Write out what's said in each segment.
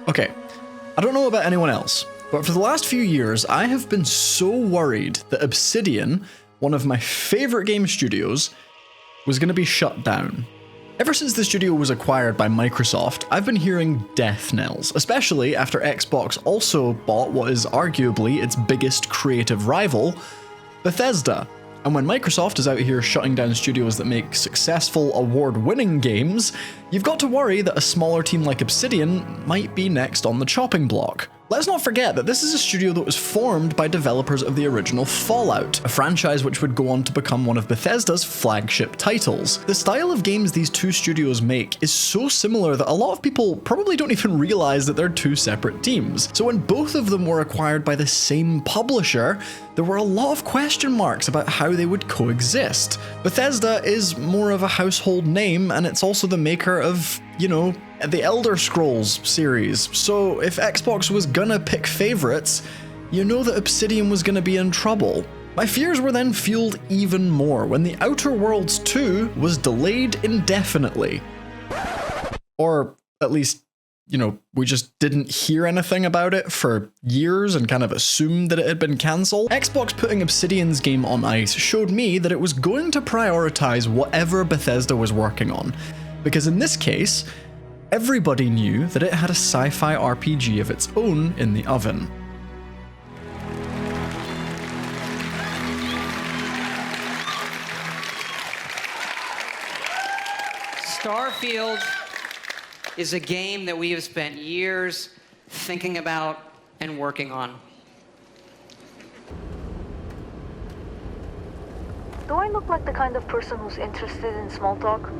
Okay, I don't know about anyone else, but for the last few years, I have been so worried that Obsidian, one of my favorite game studios, was going to be shut down. Ever since the studio was acquired by Microsoft, I've been hearing death knells, especially after Xbox also bought what is arguably its biggest creative rival, Bethesda. And when Microsoft is out here shutting down studios that make successful, award-winning games, you've got to worry that a smaller team like Obsidian might be next on the chopping block. Let's not forget that this is a studio that was formed by developers of the original Fallout, a franchise which would go on to become one of Bethesda's flagship titles. The style of games these two studios make is so similar that a lot of people probably don't even realize that they're two separate teams. So when both of them were acquired by the same publisher, there were a lot of question marks about how they would coexist. Bethesda is more of a household name, and it's also the maker of, the Elder Scrolls series, so if Xbox was gonna pick favorites, you know that Obsidian was gonna be in trouble. My fears were then fueled even more when The Outer Worlds 2 was delayed indefinitely. Or at least, we just didn't hear anything about it for years and kind of assumed that it had been cancelled. Xbox putting Obsidian's game on ice showed me that it was going to prioritize whatever Bethesda was working on, because in this case, everybody knew that it had a sci-fi RPG of its own in the oven. Starfield is a game that we have spent years thinking about and working on. Do I look like the kind of person who's interested in small talk?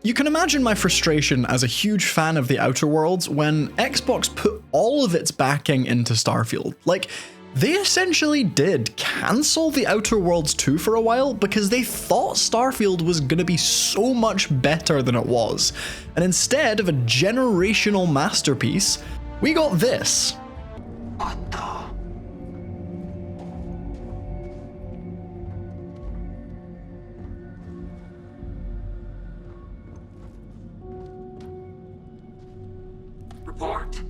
You can imagine my frustration as a huge fan of The Outer Worlds when Xbox put all of its backing into Starfield. Like, they essentially did cancel The Outer Worlds 2 for a while because they thought Starfield was gonna be so much better than it was. And instead of a generational masterpiece, we got this. What the? Report.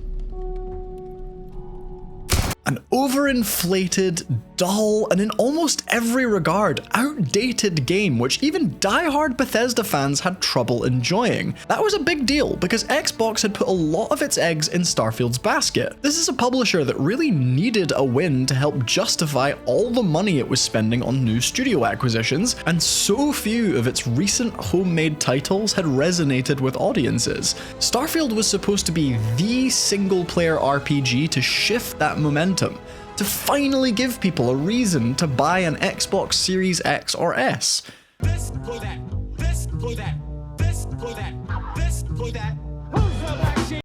An overinflated, dull, and in almost every regard, outdated game which even die-hard Bethesda fans had trouble enjoying. That was a big deal because Xbox had put a lot of its eggs in Starfield's basket. This is a publisher that really needed a win to help justify all the money it was spending on new studio acquisitions, and so few of its recent homemade titles had resonated with audiences. Starfield was supposed to be the single-player RPG to shift that momentum, to finally give people a reason to buy an Xbox Series X or S. This for that, this for that, this for that, this for that. Who's the black sheep?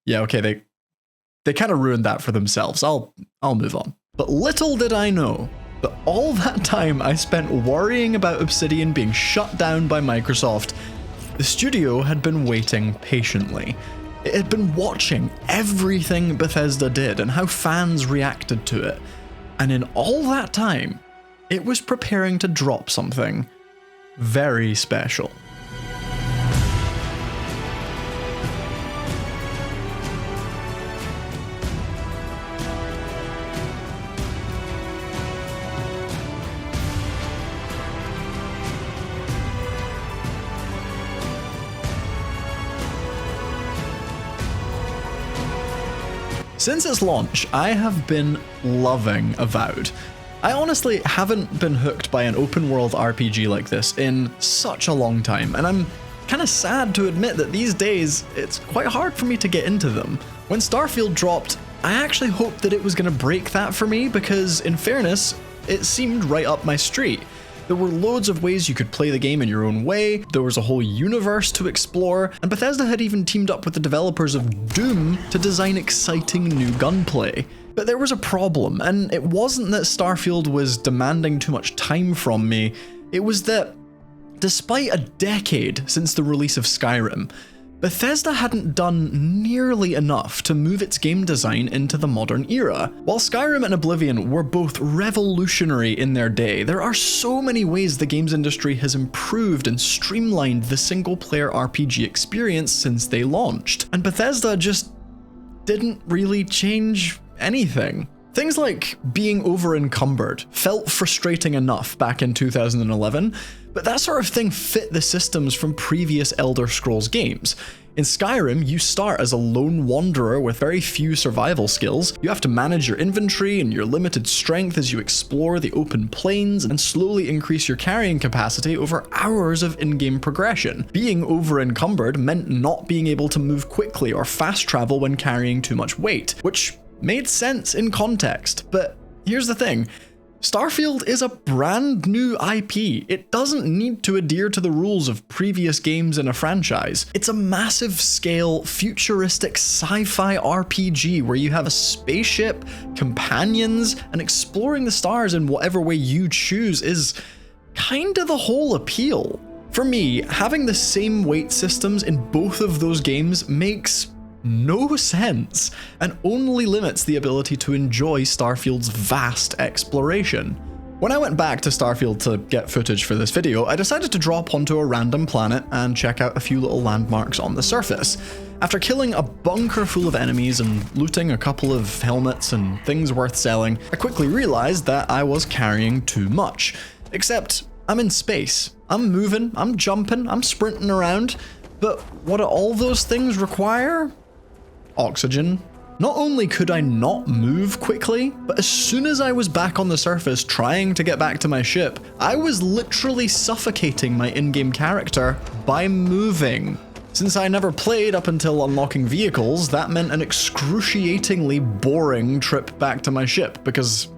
Yeah, okay, they kind of ruined that for themselves. I'll move on. But little did I know that all that time I spent worrying about Obsidian being shut down by Microsoft, the studio had been waiting patiently. It had been watching everything Bethesda did and how fans reacted to it. And in all that time, it was preparing to drop something very special. Since its launch, I have been loving Avowed. I honestly haven't been hooked by an open world RPG like this in such a long time, and I'm kind of sad to admit that these days it's quite hard for me to get into them. When Starfield dropped, I actually hoped that it was going to break that for me because, in fairness, it seemed right up my street. There were loads of ways you could play the game in your own way, there was a whole universe to explore, and Bethesda had even teamed up with the developers of Doom to design exciting new gunplay. But there was a problem, and it wasn't that Starfield was demanding too much time from me, it was that, despite a decade since the release of Skyrim, Bethesda hadn't done nearly enough to move its game design into the modern era. While Skyrim and Oblivion were both revolutionary in their day, there are so many ways the games industry has improved and streamlined the single-player RPG experience since they launched, and Bethesda just didn't really change anything. Things like being over-encumbered felt frustrating enough back in 2011, but that sort of thing fit the systems from previous Elder Scrolls games. In Skyrim, you start as a lone wanderer with very few survival skills. You have to manage your inventory and your limited strength as you explore the open plains and slowly increase your carrying capacity over hours of in-game progression. Being over-encumbered meant not being able to move quickly or fast travel when carrying too much weight, which made sense in context. But here's the thing. Starfield is a brand new IP. It doesn't need to adhere to the rules of previous games in a franchise. It's a massive scale, futuristic sci-fi RPG where you have a spaceship, companions, and exploring the stars in whatever way you choose is kinda the whole appeal. For me, having the same weight systems in both of those games makes no sense, and only limits the ability to enjoy Starfield's vast exploration. When I went back to Starfield to get footage for this video, I decided to drop onto a random planet and check out a few little landmarks on the surface. After killing a bunker full of enemies and looting a couple of helmets and things worth selling, I quickly realized that I was carrying too much. Except, I'm in space. I'm moving, I'm jumping, I'm sprinting around, but what do all those things require? Oxygen. Not only could I not move quickly, but as soon as I was back on the surface trying to get back to my ship, I was literally suffocating my in-game character by moving. Since I never played up until unlocking vehicles, that meant an excruciatingly boring trip back to my ship because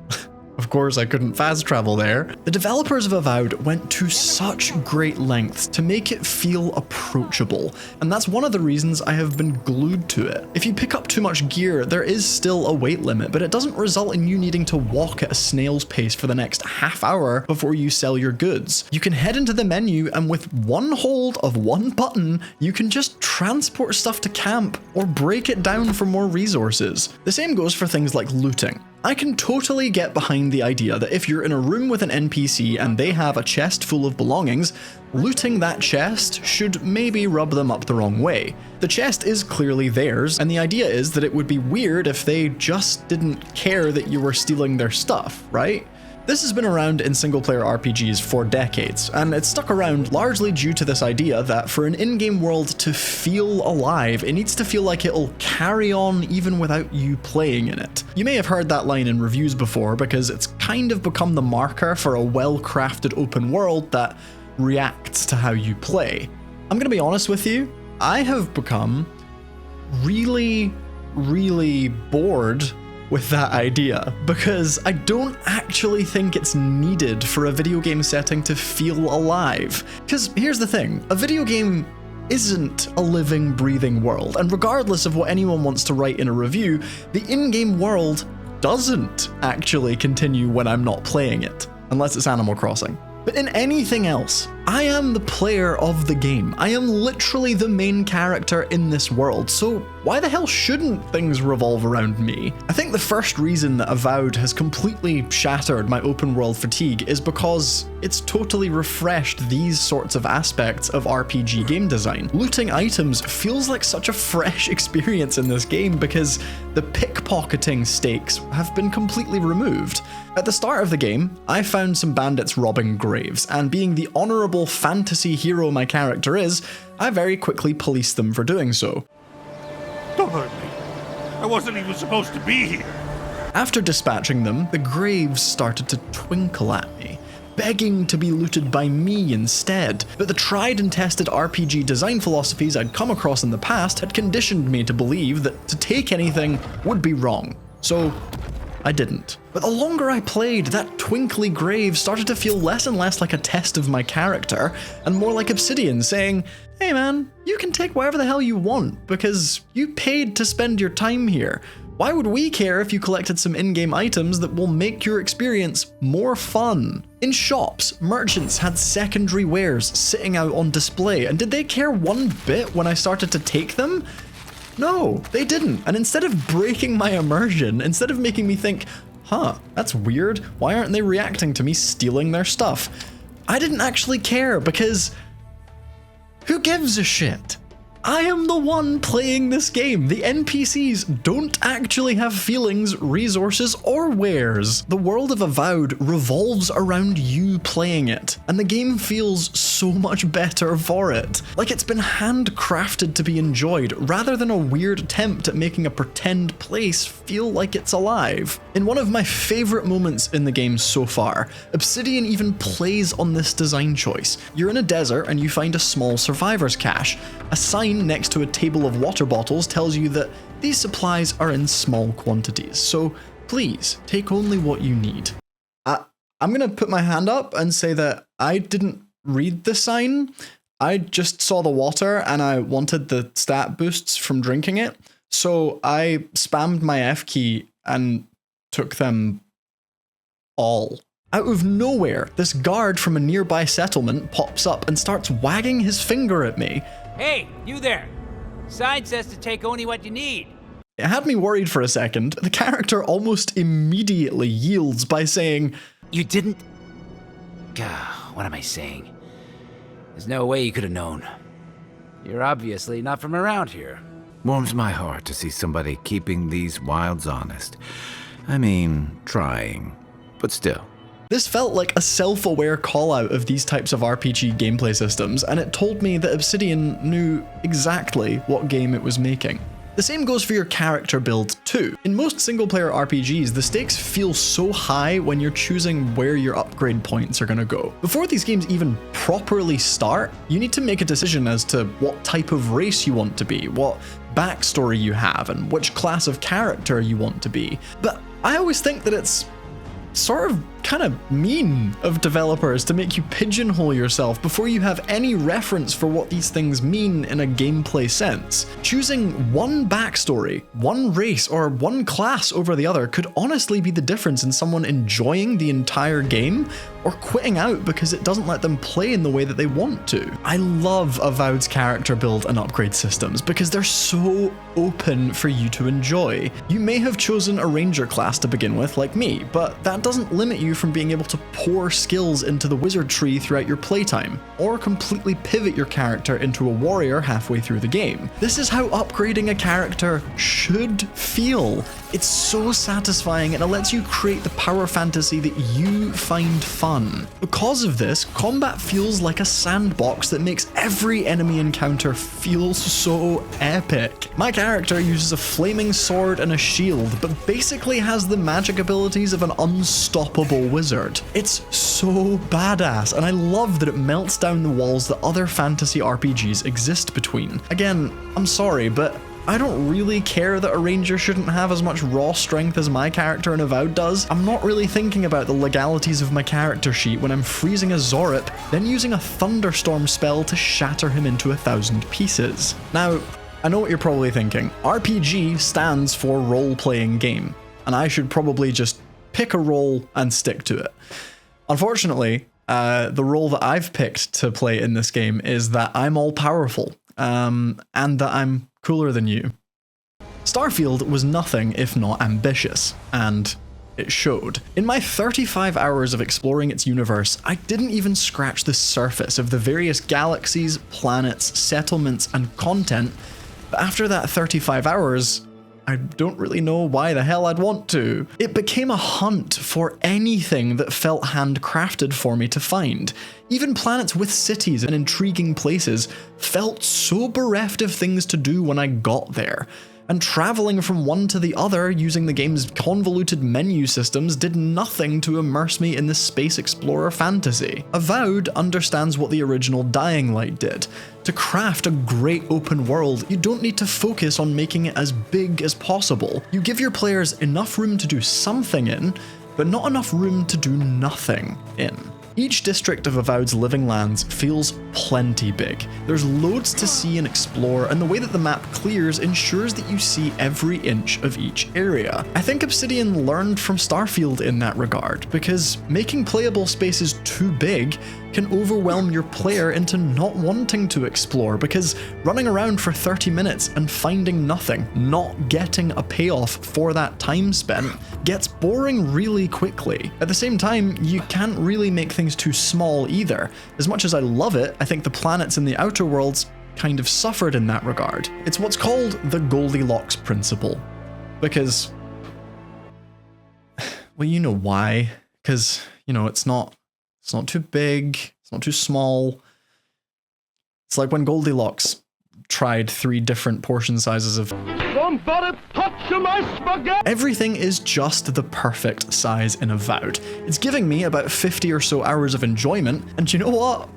of course I couldn't fast travel there. The developers of Avowed went to such great lengths to make it feel approachable, and that's one of the reasons I have been glued to it. If you pick up too much gear, there is still a weight limit, but it doesn't result in you needing to walk at a snail's pace for the next half hour before you sell your goods. You can head into the menu, and with one hold of one button, you can just transport stuff to camp or break it down for more resources. The same goes for things like looting. I can totally get behind the idea that if you're in a room with an NPC and they have a chest full of belongings, looting that chest should maybe rub them up the wrong way. The chest is clearly theirs, and the idea is that it would be weird if they just didn't care that you were stealing their stuff, right? This has been around in single-player RPGs for decades, and it's stuck around largely due to this idea that for an in-game world to feel alive, it needs to feel like it'll carry on even without you playing in it. You may have heard that line in reviews before because it's kind of become the marker for a well-crafted open world that reacts to how you play. I'm gonna be honest with you, I have become really bored with that idea, because I don't actually think it's needed for a video game setting to feel alive. Because here's the thing, a video game isn't a living, breathing world, and regardless of what anyone wants to write in a review, the in-game world doesn't actually continue when I'm not playing it, unless it's Animal Crossing. But in anything else, I am the player of the game. I am literally the main character in this world, so why the hell shouldn't things revolve around me? I think the first reason that Avowed has completely shattered my open world fatigue is because it's totally refreshed these sorts of aspects of RPG game design. Looting items feels like such a fresh experience in this game because the pickpocketing stakes have been completely removed. At the start of the game, I found some bandits robbing graves, and being the honorable fantasy hero my character is, I very quickly policed them for doing so. Don't hurt me. I wasn't even supposed to be here. After dispatching them, the graves started to twinkle at me, begging to be looted by me instead. But the tried and tested RPG design philosophies I'd come across in the past had conditioned me to believe that to take anything would be wrong. So I didn't. But the longer I played, that twinkly grave started to feel less and less like a test of my character, and more like Obsidian saying, hey man, you can take whatever the hell you want, because you paid to spend your time here. Why would we care if you collected some in-game items that will make your experience more fun? In shops, merchants had secondary wares sitting out on display, and did they care one bit when I started to take them? No, they didn't. And instead of breaking my immersion, instead of making me think, that's weird, why aren't they reacting to me stealing their stuff? I didn't actually care because who gives a shit? I am the one playing this game. The NPCs don't actually have feelings, resources, or wares. The world of Avowed revolves around you playing it, and the game feels so much better for it. Like it's been handcrafted to be enjoyed, rather than a weird attempt at making a pretend place feel like it's alive. In one of my favorite moments in the game so far, Obsidian even plays on this design choice. You're in a desert and you find a small survivor's cache. A sign next to a table of water bottles tells you that these supplies are in small quantities, so please take only what you need. I'm gonna put my hand up and say that I didn't read the sign. I just saw the water and I wanted the stat boosts from drinking it, so I spammed my F key and took them all. Out of nowhere, this guard from a nearby settlement pops up and starts wagging his finger at me. Hey, you there! Sign says to take only what you need. It had me worried for a second. The character almost immediately yields by saying, You didn't... What am I saying? There's no way you could have known. You're obviously not from around here. Warms my heart to see somebody keeping these wilds honest. I mean, trying. But still. This felt like a self-aware call-out of these types of RPG gameplay systems, and it told me that Obsidian knew exactly what game it was making. The same goes for your character build too. In most single-player RPGs, the stakes feel so high when you're choosing where your upgrade points are gonna go. Before these games even properly start, you need to make a decision as to what type of race you want to be, what backstory you have, and which class of character you want to be. But I always think that it's sort of kind of mean of developers to make you pigeonhole yourself before you have any reference for what these things mean in a gameplay sense. Choosing one backstory, one race, or one class over the other could honestly be the difference in someone enjoying the entire game or quitting out because it doesn't let them play in the way that they want to. I love Avowed's character build and upgrade systems because they're so open for you to enjoy. You may have chosen a ranger class to begin with, like me, but that doesn't limit you from being able to pour skills into the wizard tree throughout your playtime, or completely pivot your character into a warrior halfway through the game. This is how upgrading a character should feel. It's so satisfying and it lets you create the power fantasy that you find fun. Because of this, combat feels like a sandbox that makes every enemy encounter feel so epic. My character uses a flaming sword and a shield, but basically has the magic abilities of an unstoppable wizard. It's so badass, and I love that it melts down the walls that other fantasy RPGs exist between. Again, I'm sorry, but I don't really care that a ranger shouldn't have as much raw strength as my character in Avowed does. I'm not really thinking about the legalities of my character sheet when I'm freezing a Zorip, then using a thunderstorm spell to shatter him into 1,000 pieces. Now, I know what you're probably thinking. RPG stands for role-playing game, and I should probably just pick a role and stick to it. Unfortunately, the role that I've picked to play in this game is that I'm all-powerful, and that I'm cooler than you. Starfield was nothing if not ambitious, and it showed. In my 35 hours of exploring its universe, I didn't even scratch the surface of the various galaxies, planets, settlements, and content, but after that 35 hours, I don't really know why the hell I'd want to. It became a hunt for anything that felt handcrafted for me to find. Even planets with cities and intriguing places felt so bereft of things to do when I got there. And traveling from one to the other using the game's convoluted menu systems did nothing to immerse me in this space explorer fantasy. Avowed understands what the original Dying Light did. To craft a great open world, you don't need to focus on making it as big as possible. You give your players enough room to do something in, but not enough room to do nothing in. Each district of Avowed's living lands feels plenty big. There's loads to see and explore, and the way that the map clears ensures that you see every inch of each area. I think Obsidian learned from Starfield in that regard, because making playable spaces too big can overwhelm your player into not wanting to explore, because running around for 30 minutes and finding nothing, not getting a payoff for that time spent, gets boring really quickly. At the same time, you can't really make things too small either. As much as I love it, I think the planets in the Outer Worlds kind of suffered in that regard. It's what's called the Goldilocks Principle. Because, well, you know why. Because, you know, it's not too big, it's not too small. It's like when Goldilocks tried 3 different portion sizes of... Somebody touch my spaghetti! Everything is just the perfect size in Avowed. It's giving me about 50 or so hours of enjoyment, and you know what?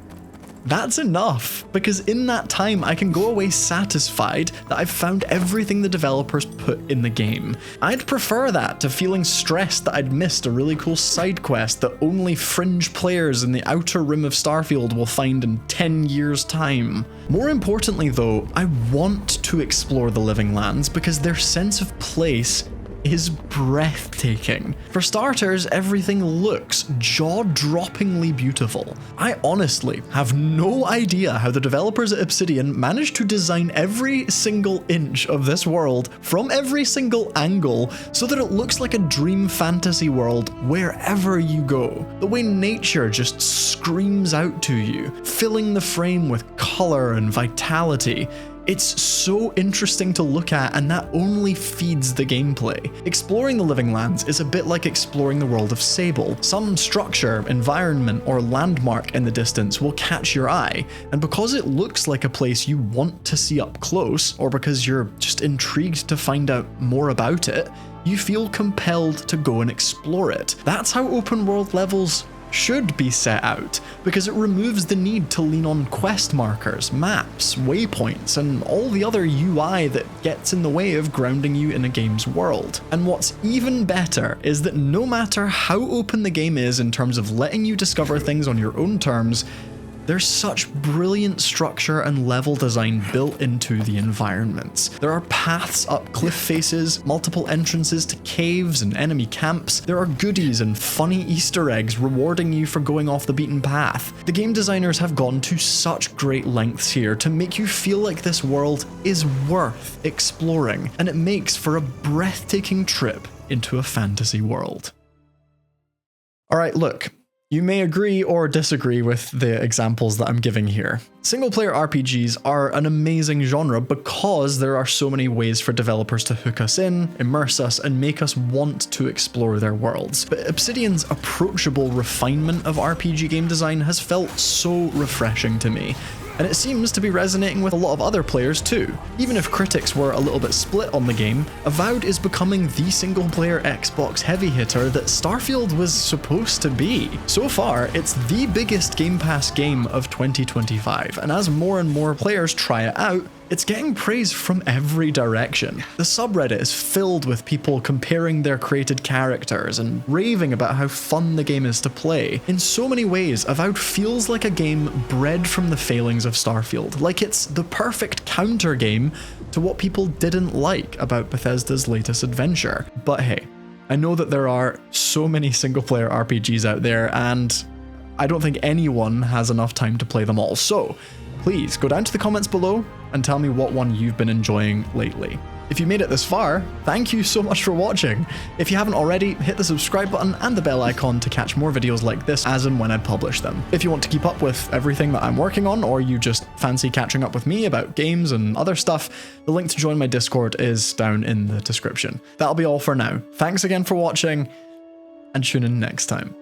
That's enough, because in that time I can go away satisfied that I've found everything the developers put in the game. I'd prefer that to feeling stressed that I'd missed a really cool side quest that only fringe players in the outer rim of Starfield will find in 10 years' time. More importantly though, I want to explore the living lands because their sense of place is breathtaking. For starters, everything looks jaw-droppingly beautiful. I honestly have no idea how the developers at Obsidian managed to design every single inch of this world from every single angle so that it looks like a dream fantasy world wherever you go. The way nature just screams out to you, filling the frame with color and vitality. It's so interesting to look at, and that only feeds the gameplay. Exploring the living lands is a bit like exploring the world of Sable. Some structure, environment, or landmark in the distance will catch your eye, and because it looks like a place you want to see up close, or because you're just intrigued to find out more about it, you feel compelled to go and explore it. That's how open world levels should be set out, because it removes the need to lean on quest markers, maps, waypoints, and all the other UI that gets in the way of grounding you in a game's world. And what's even better is that no matter how open the game is in terms of letting you discover things on your own terms, there's such brilliant structure and level design built into the environments. There are paths up cliff faces, multiple entrances to caves and enemy camps. There are goodies and funny Easter eggs rewarding you for going off the beaten path. The game designers have gone to such great lengths here to make you feel like this world is worth exploring, and it makes for a breathtaking trip into a fantasy world. Alright, look. You may agree or disagree with the examples that I'm giving here. Single-player RPGs are an amazing genre because there are so many ways for developers to hook us in, immerse us, and make us want to explore their worlds. But Obsidian's approachable refinement of RPG game design has felt so refreshing to me, and it seems to be resonating with a lot of other players too. Even if critics were a little bit split on the game, Avowed is becoming the single-player Xbox heavy hitter that Starfield was supposed to be. So far, it's the biggest Game Pass game of 2025, and as more and more players try it out, it's getting praise from every direction. The subreddit is filled with people comparing their created characters and raving about how fun the game is to play. In so many ways, Avowed feels like a game bred from the failings of Starfield, like it's the perfect counter game to what people didn't like about Bethesda's latest adventure. But hey, I know that there are so many single-player RPGs out there, and I don't think anyone has enough time to play them all, so please go down to the comments below and tell me what one you've been enjoying lately. If you made it this far, thank you so much for watching. If you haven't already, hit the subscribe button and the bell icon to catch more videos like this as and when I publish them. If you want to keep up with everything that I'm working on, or you just fancy catching up with me about games and other stuff, the link to join my Discord is down in the description. That'll be all for now. Thanks again for watching, and tune in next time.